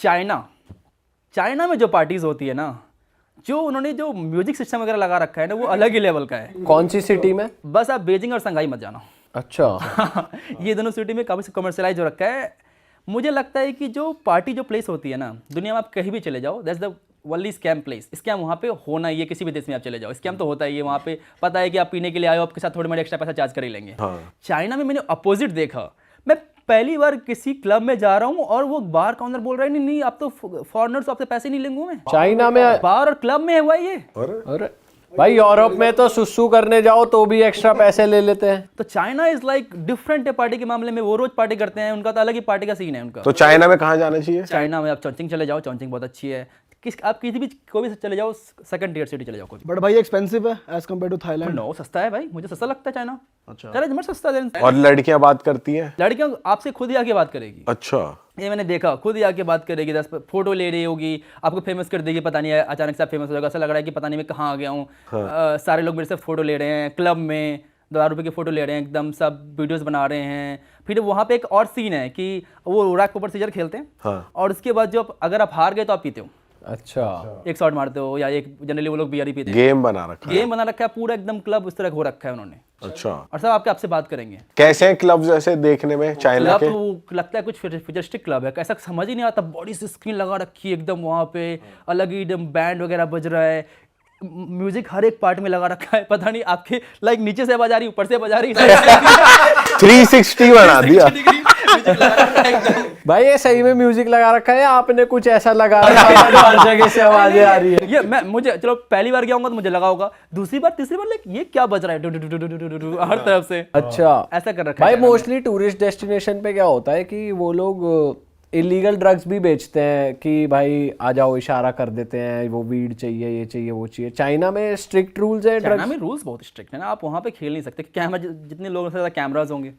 China China में जो parties होती है ना, जो उन्होंने जो म्यूजिक सिस्टम वगैरह लगा रखा है ना, वो अलग ही लेवल का है। कौन सी सिटी में? बस आप बीजिंग और शंघाई मत जाना। अच्छा। ये दोनों सिटी में काफ़ी कमर्शलाइज हो रखा है। मुझे लगता है कि जो पार्टी जो प्लेस होती है ना, दुनिया में आप कहीं भी चले जाओ, that's the only scam place. Scam वहाँ पे होना ही है, किसी भी देश में आप चले जाओ स्कैम तो होता ही है। वहाँ पे पता है कि आप पीने के लिए आए हो, आपके साथ थोड़ी मोड़ी एक्स्ट्रा पैसा चार्ज कर ही लेंगे। चाइना में मैंने अपोजिट देखा। मैं पहली बार किसी क्लब में जा रहा हूँ और वो बार काउंटर बोल रहा है, नहीं आप तो फॉरेनर्स, आपसे पैसे नहीं लेंगे। मैं चाइना में बार और क्लब में हुआ ये। अरे भाई, यूरोप में तो सुसु करने जाओ तो भी एक्स्ट्रा पैसे ले लेते हैं। तो चाइना इज लाइक डिफरेंट है पार्टी के मामले में। वो रोज पार्टी करते हैं, उनका तो अलग ही पार्टी का सीन है उनका। तो चाइना में कहाँ जाना चाहिए? चाइना में आप चौचिंग चले जाओ, चौचिंग बहुत अच्छी है। आप किसी भी कोई भी चले जाओ, सेकंड टियर सिटी चले जाओ कोई। बट भाई एक्सपेंसिव है as compared to Thailand. No, सस्ता है भाई, मुझे सस्ता लगता है चाइना। अच्छा। अरे जमर सस्ता है। और लड़कियां बात करती हैं? लड़कियां आपसे खुद ही आके बात करेगी। अच्छा। ये मैंने देखा, खुद ही आके बात करेगी, 10 फोटो ले रही होगी, आपको फेमस कर देगी। पता नहीं अचानक से आप फेमस हो जाएगा, ऐसा लग रहा है कि पता नहीं मैं कहाँ आ गया हूँ। सारे लोग मेरे से फोटो ले रहे हैं, क्लब में 1000 रुपये की फोटो ले रहे हैं, एकदम सब वीडियोस बना रहे हैं। फिर वहाँ पे एक और सीन है कि वो रैक पेपर सीजर खेलते हैं और उसके बाद जो अगर आप हार गए तो आप पीते हो। अच्छा। एक शॉट मारते हो या एक, जनरली वो लोग बियर ही पीते हैं। गेम बना रखा है। गेम बना रखा है पूरा, एकदम क्लब उस तरह हो रखा है उन्होंने। अच्छा। और सब आपसे बात करेंगे। कैसे हैं क्लब्स ऐसे देखने में चाइना के? क्लब लगता है कुछ फ्यूचरिस्टिक क्लब है, ऐसा समझ ही नहीं आता। बॉडी से स्क्रीन लगा रखी है एकदम, वहाँ पे अलग ही एकदम बैंड वगैरह बज रहा है, म्यूजिक हर एक पार्ट में लगा रखा है। पता नहीं आपके लाइक नीचे से आवाज आ रही, ऊपर से आवाज आ रही, 360 बना दिया भाई। ये सही में म्यूजिक लगा रखा है, आपने कुछ ऐसा लगा रखा है हर जगह से आवाजें आ रही है? ये मुझे चलो पहली बार गया होगा तो मुझे लगा होगा, दूसरी बार तीसरी बार लाइक ये क्या बज रहा है हर तरफ से। अच्छा, ऐसा कर रखा है भाई। मोस्टली टूरिस्ट डेस्टिनेशन पे क्या होता है कि वो लोग इलीगल ड्रग्स भी बेचते हैं कि भाई आ जाओ, इशारा कर देते हैं, वो वीड चाहिए, ये चाहिए, वो चाहिए। चाइना में स्ट्रिक्ट रूल्स है? चाइना में रूल्स बहुत स्ट्रिक्ट है ना, आप वहाँ पे खेल नहीं सकते। कैमरा, जितने लोगों से ज़्यादा कैमराज होंगे।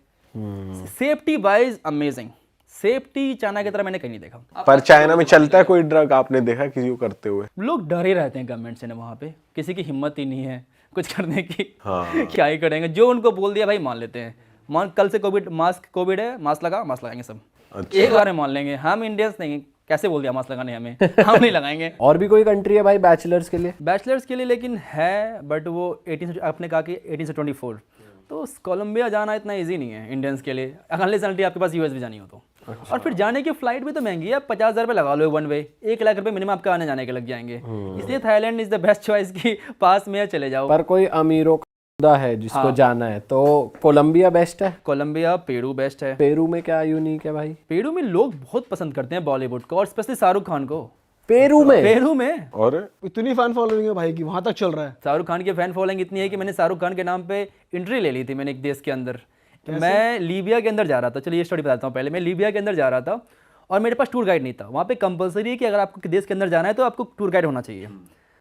Safety wise amazing, safety China की तरह मैंने कहीं नहीं देखा। पर चाइना में चलता है कोई ड्रग? आपने देखा किसी को करते हुए? लोग डरे रहते हैं गवर्नमेंट से ना, वहाँ पे किसी की हिम्मत ही नहीं है कुछ करने की। क्या ही करेंगे, जो उनको बोल दिया भाई मान लेते हैं। कल से कोविड है, मास्क लगाएंगे सब। अच्छा। एक बार में मान लेंगे। हम इंडियंस नहीं, कैसे बोल दिया मास्क लगाने हमें, हम नहीं लगाएंगे। और भी कोई कंट्री है भाई बैचलर्स के लिए? बैचलर्स के लिए लेकिन है, बट वो 18 से, आपने कहा कि 18 से 24, तो कोलंबिया जाना इतना इजी नहीं है इंडियंस के लिए, अनलेस अनटिल आपके पास यूएस भी जानी हो तो। अच्छा। और फिर जाने की फ्लाइट भी तो महंगी है, 50,000 रुपये लगा लो वन वे, 1 लाख रुपये मिनिमम आपका आने जाने के लग जाएंगे। इसलिए Thailand is the best choice की पास में चले जाओ। पर कोई अमीरों का है जिसको जाना है तो कोलंबिया बेस्ट है? कोलंबिया, पेरू बेस्ट है। पेरू में क्या यूनिक है भाई? पेरू में लोग बहुत पसंद करते हैं बॉलीवुड को, और स्पेशली शाहरुख खान को। पेरू में और इतनी फैन फॉलोइंग है भाई की वहां तक चल रहा है। शाहरुख खान की फैन फॉलोइंग इतनी है कि मैंने शाहरुख खान के नाम पे एंट्री ले ली थी मैंने एक देश के अंदर। मैं लीबिया के अंदर जा रहा था, चलिए ये स्टोरी बताता हूँ। पहले मैं लीबिया के अंदर जा रहा था और मेरे पास टूर गाइड नहीं था। वहाँ पे कंपलसरी है कि अगर आपको देश के अंदर जाना है तो आपको टूर गाइड होना चाहिए।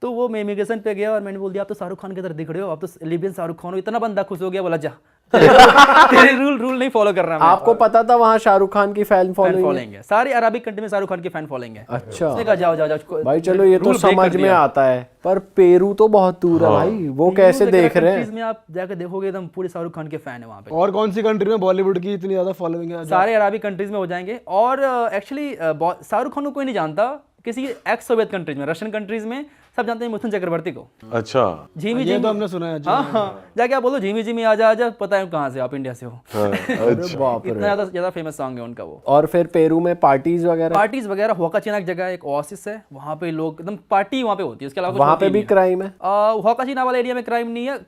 तो वो मैं इमिग्रेशन पे गया और मैंने बोल दिया आप तो शाहरुख खान की तरह दिख रहे हो, आप तो लीबियन शाहरुख खान हो। इतना बंदा खुश हो गया, बोला जा तेरे रूल नहीं फॉलो कर रहा मैं। आपको पता था वहाँ शाहरुख खान की फैन फॉलोइंग है? सारी अरबिक कंट्री में शाहरुख खान की फैन फॉलोइंग है। अच्छा। उसने कहा जाओ भाई, चलो ये तो समझ में आता है, पर पेरू तो बहुत दूर है भाई, वो कैसे देख रहे हैं? में आप जाकर देखोगे एकदम पूरे शाहरुख खान के फैन है वहाँ पे। और कौन सी कंट्री में बॉलीवुड की इतनी ज्यादा फॉलोइंग है? सारे अरबिक कंट्रीज में हो जाएंगे। और एक्चुअली शाहरुख खान को कोई नहीं जानता, किसी एक्स सोवियत कंट्रीज में, रशियन कंट्रीज में सब जानते हैं मिथुन चक्रवर्ती को। अच्छा। झीमी ये तो हमने सुना है। हाँ, जाके आप बोलो झीमी झीमी आजा, पता है कहाँ से, आप इंडिया से हो। इतना ज्यादा फेमस सॉन्ग है उनका वो। और फिर पेरू में पार्टीज वगैरह हुआकाचिना एक जगह है, एक ओएसिस है, वहाँ पे लोग एकदम पार्टी वहाँ पे होती है। उसके अलावा वहाँ पे भी क्राइम है? हुआकाचिना वाले एरिया में क्राइम नहीं है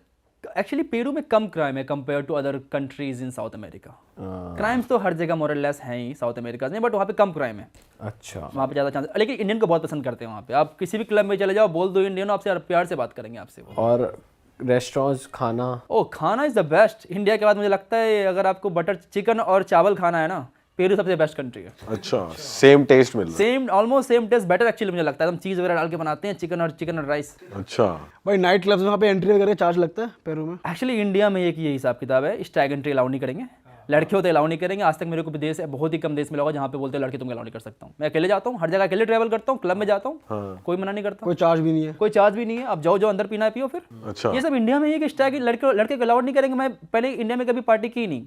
एक्चुअली। पेरू में कम क्राइम है compare to other countries in South America. Crimes तो हर जगह मोर लेस हैं ही साउथ अमेरिका में, बट वहाँ पे कम क्राइम है। अच्छा। वहाँ पे ज़्यादा चांस, लेकिन इंडियन को बहुत पसंद करते हैं वहाँ पे। आप किसी भी क्लब में चले जाओ, बोल दो इंडियन, आपसे प्यार से बात करेंगे आपसे वो। और रेस्टोरेंट्स, खाना इज़ द बेस्ट। इंडिया के बाद मुझे लगता है अगर आपको बटर चिकन और चावल खाना है ना, पेरू सबसे बेस्ट कंट्री है। अच्छा, सेम टेस्ट मिल रहा है? Same, almost same taste, better actually मुझे लगता है। हम चीज़ वगैरह डाल के बनाते हैं, चिकन और राइस। अच्छा भाई, नाइट क्लब्स में वहाँ पे एंट्री वगैरह चार्ज लगता है पेरू में? एक्चुअली इंडिया में एक ये हिसाब किताब है, स्टैग एंट्री अलाउ नहीं करेंगे, लड़के होते अलाउ नहीं करेंगे। आज तक मेरे को देश है, बहुत ही कम देश मिला होगा जहाँ पे बोलते हैं लड़के तुम अलाउ नहीं कर सकता हूँ। मैं अकेले जाता हूँ, हर जगह अकेले ट्रैवल करता हूँ, क्लब में जाता हूँ, कोई मना नहीं करता, कोई चार्ज भी नहीं है। कोई चार्ज भी नहीं है। आप जाओ अंदर पीना है पियो फिर। अच्छा। ये सब इंडिया में ये स्टैग लड़के को अलाउड नहीं करेंगे। मैं पहले इंडिया में कभी पार्टी की नहीं,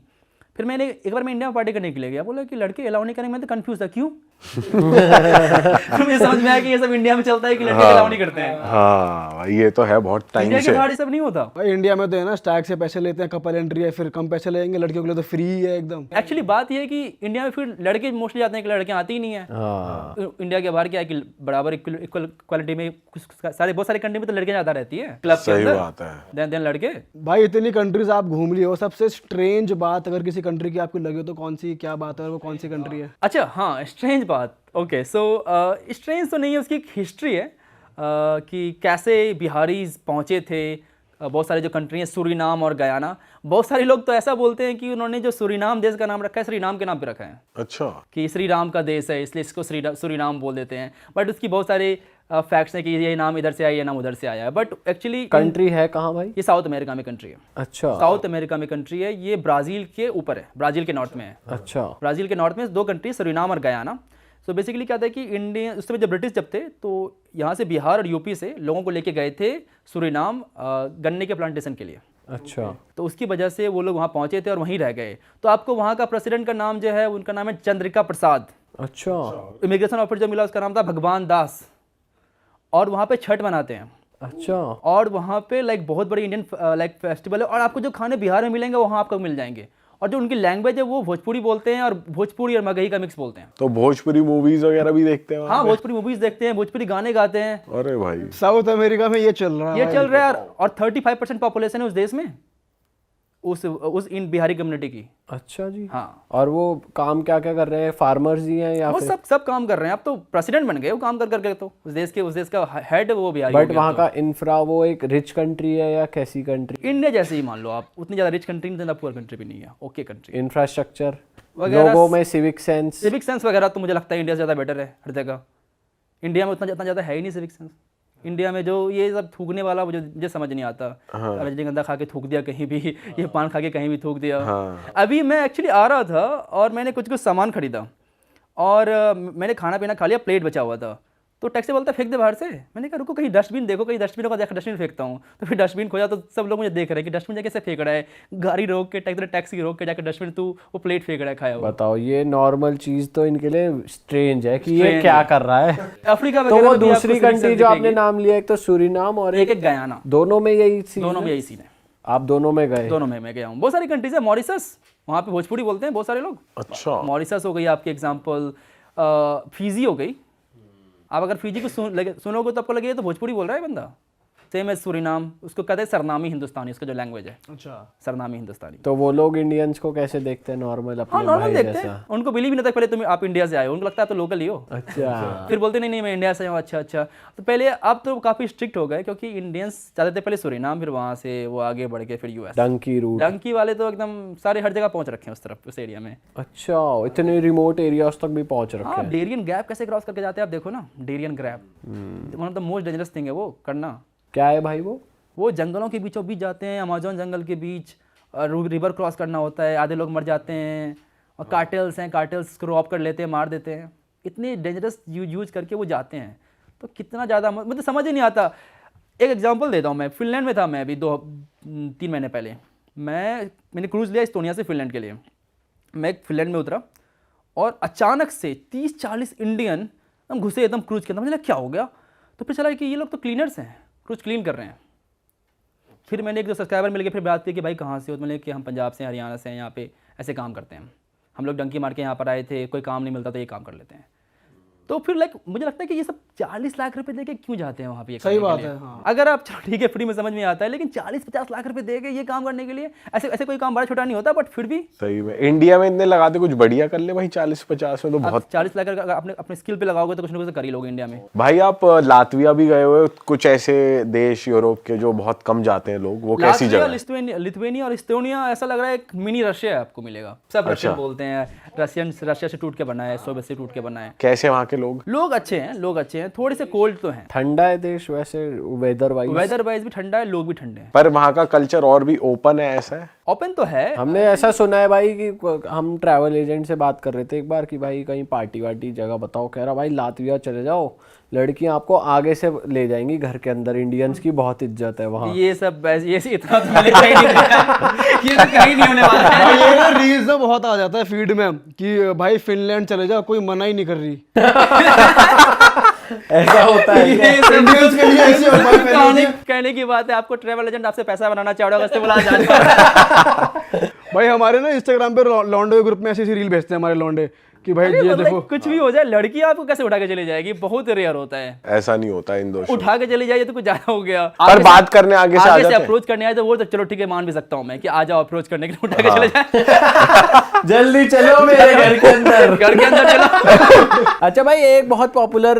फिर मैंने एक बार मैं इंडिया में पार्टी करने के लिए गया, बोला कि लड़के अलाउ नहीं करेंगे। मैं तो कंफ्यूज था, क्यों मुझे समझ में आया कि ये सब इंडिया में चलता है कि लड़के अलाउ नहीं करते हैं। हाँ भाई ये तो है बहुत टाइम इंडिया के से। बाहर ये सब नहीं होता। भाई इंडिया में तो है ना स्टैक से पैसे लेते हैं, कपल एंट्री है, फिर कम पैसे लेंगे, लड़कियों के लिए तो फ्री है एकदम। एक्चुअली बात ये है कि इंडिया में फिर लड़के मोस्टली जाते हैं कि लड़कियां आती ही नहीं है। हाँ इंडिया के बाहर क्या है कि बराबर इक्वल क्वालिटी में बहुत सारे कंट्री में तो लड़कियां ज्यादा रहती है क्लब के सही अंदर, बात है। देन लड़के। भाई इतनी कंट्रीज आप घूम लिए हो, सबसे स्ट्रेंज बात अगर किसी कंट्री की आपको लगे तो कौन सी क्या बात है और वो कौन सी कंट्री है? अच्छा हाँ, स्ट्रेंज बात। ओके सो स्ट्रेंज तो नहीं है, उसकी एक हिस्ट्री है कि कैसे बिहारीज पहुँचे थे। बहुत सारे जो कंट्री हैं, सूरीनाम और गयाना, बहुत सारे लोग तो ऐसा बोलते हैं कि उन्होंने जो सूरीनाम देश का नाम रखा है श्रीनाम के नाम पे रखा है अच्छा कि श्री राम का देश है इसलिए इसको सूरीनाम बोल देते हैं। बट उसकी बहुत सारे फैक्ट्स हैं कि ये नाम इधर से आया, ये नाम उधर से आया है। बट एक्चुअली कंट्री है कहाँ भाई? ये साउथ अमेरिका में कंट्री है। अच्छा साउथ अमेरिका में कंट्री है, ये ब्राज़ील के ऊपर है, ब्राज़ील के नॉर्थ में है। अच्छा ब्राज़ील के नॉर्थ में दो कंट्री, सूरीनाम और गयाना। सो बेसिकली क्या था कि इंडिया उस समय जब ब्रिटिश जब थे तो यहाँ से बिहार और यूपी से लोगों को लेके गए थे सूरीनाम गन्ने के प्लांटेशन के लिए। अच्छा तो उसकी वजह से वो लोग वहाँ पहुँचे थे और वहीं रह गए। तो आपको वहाँ का प्रेसिडेंट का नाम जो है, उनका नाम है चंद्रिका प्रसाद। अच्छा इमिग्रेशन ऑफिसर जो मिला उसका नाम था भगवान दास। और वहाँ पे छठ मनाते हैं अच्छा और वहाँ पे लाइक बहुत बड़ी इंडियन लाइक फेस्टिवल है। और आपको जो खाने बिहार में मिलेंगे वहाँ आपको मिल जाएंगे। और जो उनकी लैंग्वेज है वो भोजपुरी बोलते हैं और भोजपुरी और मगही का मिक्स बोलते हैं। तो भोजपुरी मूवीज वगैरह भी देखते हैं वहाँ हाँ, पे? भोजपुरी मूवीज देखते हैं, भोजपुरी गाने गाते हैं। अरे भाई साउथ अमेरिका में ये चल रहा है ये भाई। चल रहा है और 35% पॉपुलेशन है उस देश में, उस इन बिहारी कम्युनिटी की। अच्छा जी। हाँ, और वो काम क्या क्या कर रहे हैं? फार्मर्स ही हैं या वो फिर? सब काम कर रहे हैं। अब तो प्रेसिडेंट बन गए वो काम कर करके। तो उस देश का हेड वो बिहारी हो बट गया। वहाँ का इंफ्रा वो एक रिच कंट्री है या कैसी कंट्री? इंडिया जैसे ही मान लो आप, उतनी ज़्यादा रिच कंट्री नहीं, ज़्यादा पुअर कंट्री भी नहीं है, ओके कंट्री। इंफ्रास्ट्रक्चर वगैरह लोगों में सिविक सेंस? सिविक सेंस वगैरह तो मुझे लगता है इंडिया से ज़्यादा बेटर है हर जगह। इंडिया में उतना ज़्यादा है ही नहीं सिविक सेंस। इंडिया में जो ये सब थूकने वाला मुझे समझ नहीं आता। रजनीगंधा खा के थूक दिया कहीं भी, ये पान खा के कहीं भी थूक दिया। अभी मैं एक्चुअली आ रहा था और मैंने कुछ सामान खरीदा और मैंने खाना पीना खा लिया, प्लेट बचा हुआ था। तो टैक्सी बोलता फेंक दे बाहर से। मैंने कहा रुको कहीं डस्टबिन देखो, कहीं डस्टबिन को देखा, डस्टबिन फेंकता हूँ। तो फिर डस्टबिन खोजा तो सब लोग मुझे देख रहे हैं कि डस्टबिन कैसे फेंक रहा है, गाड़ी रोक के टैक्सी रोक के जाकर डस्टबिन तू वो प्लेट फेंक रहा है खाया हुआ। बताओ, ये नॉर्मल चीज तो इनके लिए स्ट्रेंज है कि ये क्या कर रहा है। अफ्रीका तो वगैरह वो में भी आपको दूसरी civic sense कंट्री जो आपने दिखेगी। नाम लिया, एक तो सूरीनाम और एक गयाना, दोनों में यही सीन दोनों में है? यही सीन है। आप दोनों में गए? दोनों में मैं गया हूँ। बहुत सारी कंट्रीज है, मॉरिशस, वहाँ पे भोजपुरी बोलते हैं बहुत सारे लोग। अच्छा मॉरिशस हो गई आपकी एग्जांपल, फिजी हो गई। आप अगर फिजी को सुनोगे तो आपको लगेगा तो भोजपुरी बोल रहा है बंदा। सेम है सूरीनाम, उसको कहते हैं सरनामी हिंदुस्तानी, उसका जो लैंग्वेज है अच्छा सरनामी हिंदुस्तानी। तो वो लोग इंडियंस को कैसे देखते हैं? नॉर्मल हाँ, अपने नॉर्मल भाई देखते जैसा? हैं। उनको बिलीव नहीं था पहले तुम आप इंडिया से आए हो, उनको लगता है आप तो लोकल ही हो। अच्छा फिर बोलते नहीं मैं इंडिया से हूँ। अच्छा। तो पहले अब तो काफ़ी स्ट्रिक्ट हो गए क्योंकि इंडियंस जाते थे पहले सूरीनाम, फिर वहाँ से वो आगे बढ़ के फिर यूएस। डंकी रूट? डंकी वाले तो एकदम सारे हर जगह पहुँच रखे हैं उस तरफ, उस एरिया में। अच्छा, इतने रिमोट एरियाज तक भी पहुंच रखे हाँ, हैं। डेरियन गैप कैसे क्रॉस करके जाते हैं आप देखो ना। Darien Gap one of the most dangerous thing है वो करना। क्या है भाई वो जंगलों के बीचों बीच जाते हैं, अमेजोन जंगल के बीच, रिवर क्रॉस करना होता है, आधे लोग मर जाते हैं। और कार्टेल्स हैं, कार्टेल्स को रॉब कर लेते हैं, मार देते हैं। इतने डेंजरस यूज करके वो जाते हैं। तो कितना ज़्यादा मतलब समझ ही नहीं आता। एक एग्जांपल देता हूँ, मैं फिनलैंड में था, मैं अभी 2-3 महीने पहले मैंने क्रूज़ लिया इस्टोनिया से फिनलैंड के लिए। मैं फिनलैंड में उतरा और अचानक से 30-40 इंडियन हम घुसे एकदम क्रूज के अंदर। मुझे लगा क्या हो गया, तो फिर चला कि ये लोग तो क्लीनर्स हैं, क्रूज क्लीन कर रहे हैं। फिर मैंने एक दो सब्सक्राइबर मिल गए, फिर बात की कि भाई कहाँ से हो, तो मैंने कि हम पंजाब से, हरियाणा से हैं, यहाँ पे ऐसे काम करते हैं हम लोग, डंकी मार के यहाँ पर आए थे, कोई काम नहीं मिलता तो ये काम कर लेते हैं। तो फिर लाइक मुझे लगता है कि ये सब 40 लाख रुपए देके क्यों जाते हैं वहाँ पे? सही बात है। हाँ। अगर आप चलो ठीक है फ्री में समझ में आता है, लेकिन 40-50 लाख रुपए देके ये काम करने के लिए, ऐसे कोई काम बड़ा छोटा नहीं होता, बट फिर भी सही में इंडिया में इतने लगाते कुछ बढ़िया कर ले भाई। 40-50 में तो बहुत। 40 लाख अगर अपने स्किल पे लगाओगे तो कुछ ना कुछ तो कर ही लोगे इंडिया में। भाई आप लातविया भी गए हुए, कुछ ऐसे देश यूरोप के जो बहुत कम जाते हैं लोग, वो कैसी जगह है? लिथुआनिया और इस्टोनिया ऐसा लग रहा है एक मिनी रशिया आपको मिलेगा। सब रशियन बोलते हैं, रशिया से टूट के बना है, सोवियत से टूट के बना है। कैसे वहाँ के लोग? लोग अच्छे हैं, थोड़े से कोल्ड तो हैं। ठंडा है देश वैसे, वेदर वाइज भी ठंडा है, लोग भी ठंडे हैं। पर वहाँ का कल्चर और भी ओपन है, ऐसा है? ओपन तो है। हमने ऐसा सुना है भाई कि हम ट्रैवल एजेंट से बात कर रहे थे एक बार कि भाई कहीं पार्टी वार्टी जगह बताओ, कह रहा भाई लातविया चले जाओ, लड़कियां आपको आगे से ले जाएंगी घर के अंदर, इंडियंस की बहुत इज्जत है वहाँ। ये सब ये इतना तो मैंने कहीं नहीं किया। ये तो कहीं नहीं होने वाला है। भाई ये ना रील्स में बहुत आ जाता है फीड में कि भाई फिनलैंड चले जाओ, कोई मना ही नहीं कर रही। ऐसा होता है क्या? ये सब Indians के लिए ऐसे होता है पहले कहने की बात है, आपको ट्रैवल एजेंट आपसे पैसा बनाना चाह रहा होगा, इससे बोला जाए। भाई हमारे ना इंस्टाग्राम पे लौंडे ग्रुप में ऐसी रिल भेजते हैं हमारे लौंडे कि भाई ये देखो। कुछ भी हो जाए, लड़की आपको कैसे उठा के चली जाएगी, बहुत रेयर होता है। ऐसा नहीं होता इन दोस्तों। उठा के चली जाइए तो कुछ ज्यादा हो गया। पर बात करने आगे से आ जाते हैं। अप्रोच करने आए तो वो तो चलो ठीक है, मान भी सकता हूँ मैं कि आ जाओ अप्रोच करने के लिए, उठा के चले जाए। जल्दी चलो मेरे घर के अंदर। घर के अंदर चलो। अच्छा भाई, एक बहुत पॉपुलर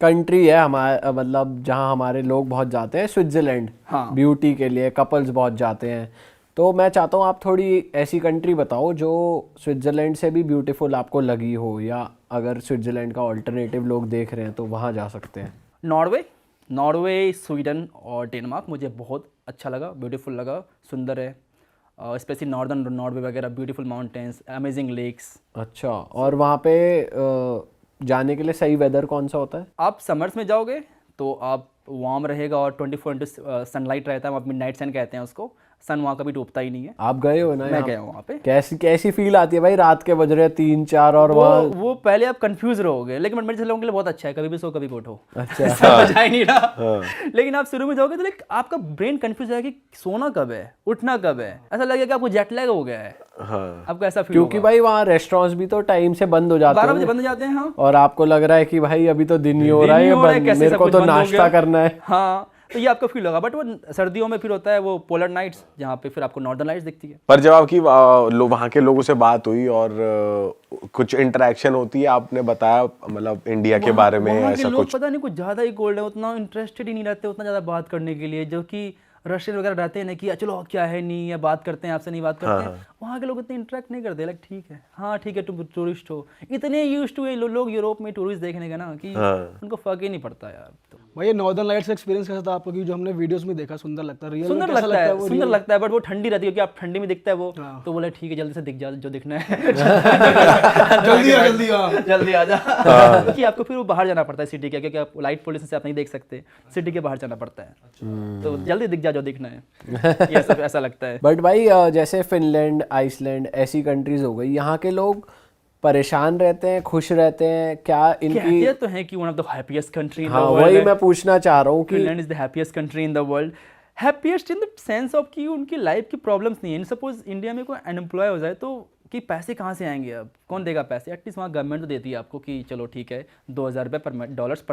कंट्री है हमारे, मतलब जहाँ हमारे लोग बहुत जाते हैं, स्विट्जरलैंड। हाँ। ब्यूटी के लिए कपल्स बहुत जाते हैं। तो मैं चाहता हूँ आप थोड़ी ऐसी कंट्री बताओ जो स्विट्जरलैंड से भी ब्यूटीफुल आपको लगी हो, या अगर स्विट्जरलैंड का ऑल्टरनेटिव लोग देख रहे हैं तो वहाँ जा सकते हैं। नॉर्वे, स्वीडन और डेनमार्क मुझे बहुत अच्छा लगा, ब्यूटीफुल लगा, सुंदर है। स्पेशली नॉर्दर्न नॉर्वे वगैरह, ब्यूटीफुल माउंटेन्स, अमेजिंग लेक्स। अच्छा, और वहाँ पे जाने के लिए सही वेदर कौन सा होता है? आप समर्स में जाओगे तो आप वार्म रहेगा और 24 सनलाइट रहता है, वहाँ मिडनाइट सन कहते हैं उसको। सन वहाँ कभी डूबता ही नहीं है। आप गए हो ना? मैं गया हूँ वहाँ पे। कैसी फील आती है भाई, रात के बज रहे 3-4 और वहाँ। वो पहले आप कंफ्यूज रहोगे, लेकिन मेरे जैसे लोगों के लिए बहुत अच्छा है, कभी भी सो कभी भी उठो। अच्छा। समझ ही नहीं रहा। लेकिन आप शुरू में जाओगे तो लाइक आपका ब्रेन कंफ्यूज है कि सोना कब है, उठना कब है, ऐसा लगेगा आपको जेट लैग हो गया है। हाँ। आपको ऐसा फील क्योंकि भाई वहाँ रेस्टोरेंट्स भी तो टाइम से बंद हो जाते 12 हैं बजे बंद हो जाते हैं। हाँ, और आपको लग रहा है कि भाई अभी तो दिन ही हो रहा है, ये बंद, कैसे मेरे सब को कुछ तो बंद हो नाश्ता गया। करना है। हाँ, तो ये आपको फील होगा। बट वो सर्दियों में फिर होता है वो पोलर नाइट्स, जहाँ पे फिर आपको नॉर्दर्न लाइट्स दिखती है। पर जब आपकी वहाँ के लोगों से बात हुई और कुछ इंटरेक्शन होती है, आपने बताया मतलब इंडिया के बारे में वहाँ के ऐसा लोग कुछ? पता नहीं कुछ ज्यादा ही कोल्ड है, उतना इंटरेस्टेड ही नहीं रहते उतना ज्यादा बात करने के लिए, जो कि रशियन वगैरह रहते हैं ना कि चलो क्या है नहीं, या बात करते हैं आपसे, नहीं बात करते हैं। वहाँ के लोग इतने इंटरेक्ट नहीं करते, लाइक ठीक है, हाँ ठीक है, तुम टूरिस्ट हो। इतने यूज्ड टू लोग यूरोप में टूरिस्ट देखने का ना कि उनको फर्क ही नहीं पड़ता यार। तो भाई ये नॉर्दर्न लाइट्स का एक्सपीरियंस कैसा था आपको? कि जो हमने वीडियोस में देखा सुंदर लगता है, रियल में सुंदर कैसा लगता है, वो सुंदर लगता है, बट वो ठंडी रहती है कि आप ठंडी में दिखता है वो। तो बोले ठीक है, जल्दी से दिख जा जो दिखना है। जल्दी आ जा। कि आपको फिर वो बाहर जाना पड़ता है सिटी के, क्योंकि आप लाइट पोल्यूशन से आप नहीं देख सकते, सिटी के बाहर जाना पड़ता है। तो जल्दी दिख जा जो दिखना है, ये सब ऐसा लगता है। बट भाई जैसे फिनलैंड, आइसलैंड ऐसी कंट्रीज हो गई, यहाँ के लोग परेशान रहते हैं, खुश रहते हैं क्या? इनकी कहते तो हैं कि one of the happiest country in the हाँ, वर्ल्ड। वही मैं पूछना चाह रहा हूँ कि Finland is the happiest country in the world. Happiest in the sense of कि उनकी लाइफ की प्रॉब्लम्स नहीं है। सपोज इंडिया में कोई अनएम्प्लॉय हो जाए तो कि पैसे कहाँ से आएंगे, अब कौन देगा पैसे? एटलीस्ट वहाँ गवर्नमेंट तो देती है आपको कि चलो ठीक है, $2,000 पर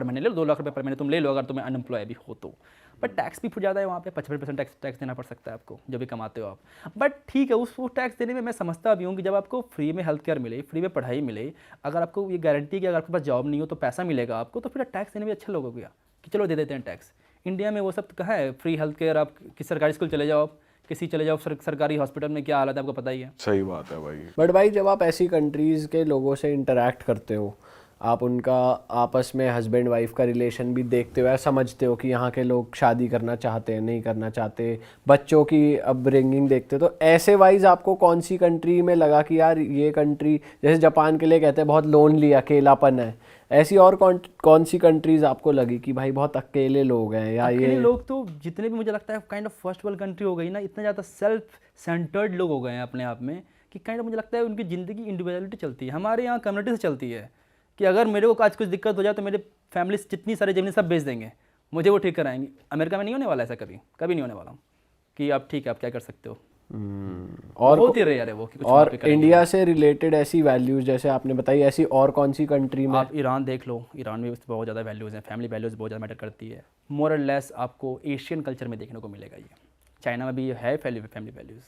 महीने ले लो, 2 लाख रुपये पर महीने तुम ले लो अगर तुम्हें अनएम्प्लॉय भी हो तो। बट टैक्स भी बहुत ज़्यादा है वहाँ पे, 55% टैक्स देना पड़ सकता है आपको जो भी कमाते हो आप। बट ठीक है, उस टैक्स देने में मैं समझता भी हूँ कि जब आपको फ्री में हेल्थ केयर मिले, फ्री में पढ़ाई मिले, अगर आपको ये गारंटी कि अगर आपके पास जॉब नहीं हो तो पैसा मिलेगा आपको, तो फिर टैक्स देने में अच्छा लगेगा कि चलो दे देते हैं टैक्स। इंडिया में वो सब कहाँ है? फ्री हेल्थ केयर, आप किसी सरकारी स्कूल चले जाओ, आप किसी चले जाओ सरकारी हॉस्पिटल में क्या हालत है आपको पता ही है। सही बात है भाई। बट भाई जब आप ऐसी कंट्रीज़ के लोगों से इंटरेक्ट करते हो, आप उनका आपस में हस्बैंड वाइफ का रिलेशन भी देखते हो या समझते हो कि यहाँ के लोग शादी करना चाहते हैं, नहीं करना चाहते, बच्चों की अपब्रिंगिंग देखते हो, तो ऐसे वाइज आपको कौन सी कंट्री में लगा कि यार ये कंट्री, जैसे जापान के लिए कहते हैं बहुत लोनली, अकेलापन है, ऐसी और कौन सी कंट्रीज आपको लगी कि भाई बहुत अकेले लोग हैं? या अकेले ये लोग तो जितने भी मुझे लगता है kind of first world country हो गई ना, इतना ज़्यादा सेल्फ सेंटर्ड लोग हो गए हैं अपने आप में कि काइंड ऑफ मुझे लगता है उनकी ज़िंदगी इंडिविजुअलिटी चलती है। हमारे यहाँ कम्युनिटी से चलती है कि अगर मेरे को आज कुछ दिक्कत हो जाए तो मेरे फैमिली जितनी सारी ज़मीन सब बेच देंगे, मुझे वो ठीक कराएंगे। अमेरिका में नहीं होने वाला ऐसा, कभी कभी नहीं होने वाला कि आप ठीक है, आप क्या कर सकते हो। और बहुत ही रेयर है वो कि कुछ और वहाँ पे करेंगे। इंडिया से रिलेटेड ऐसी वैल्यूज जैसे आपने बताई, ऐसी और कौन सी कंट्री में? आप ईरान देख लो, ईरान में बहुत ज़्यादा वैल्यूज़ हैं, फैमिली वैल्यूज़ बहुत ज़्यादा मैटर करती है। मोर और लेस आपको एशियन कल्चर में देखने को मिलेगा ये। चाइना में भी है फैमिली वैल्यूज़।